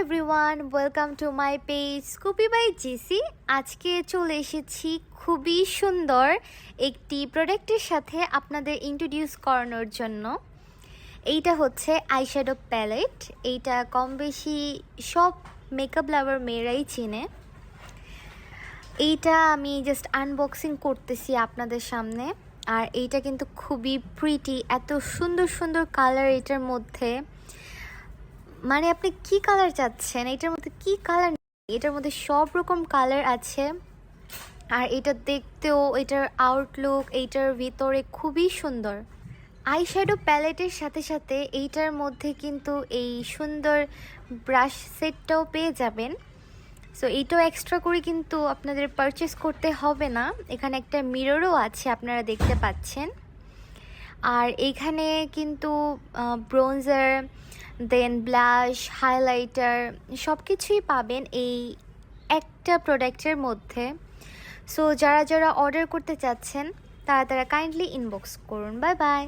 Everyone, welcome to my page scoopy by GC. আজকে চলে এসেছি খুবই সুন্দর একটি প্রোডাক্টের সাথে আপনাদের ইন্ট্রোডিউস করানোর জন্য। এইটা হচ্ছে আইশ্যাডো প্যালেট। এইটা কম বেশি সব মেকআপ লাভার মেয়েরাই চিনে। এইটা আমি জাস্ট আনবক্সিং করতেছি আপনাদের সামনে। আর এইটা কিন্তু খুবই প্রিটি, এত সুন্দর সুন্দর কালার এটার মধ্যে। মানে আপনি কি কালার চাচ্ছেন, এটার মধ্যে কি কালার, এটার মধ্যে সব রকম কালার আছে। আর এটা দেখতেও, এটার আউটলুক এইটার ভিতরে খুবই সুন্দর। আইশ্যাডো প্যালেটের সাথে সাথে এইটার মধ্যে কিন্তু এই সুন্দর ব্রাশ সেটটাও পেয়ে যাবেন। সো এইটাও এক্সট্রা করে কিন্তু আপনাদের পারচেস করতে হবে না। এখানে একটা মিররও আছে, আপনারা দেখতে পাচ্ছেন। আর এইখানে কিন্তু ব্রোঞ্জার, দেন ব্লাশ, হাইলাইটার সব কিছুই পাবেন এই একটা প্রোডাক্টের মধ্যে। সো যারা যারা অর্ডার করতে চাচ্ছেন তারা কাইন্ডলি ইনবক্স করুন। Bye bye.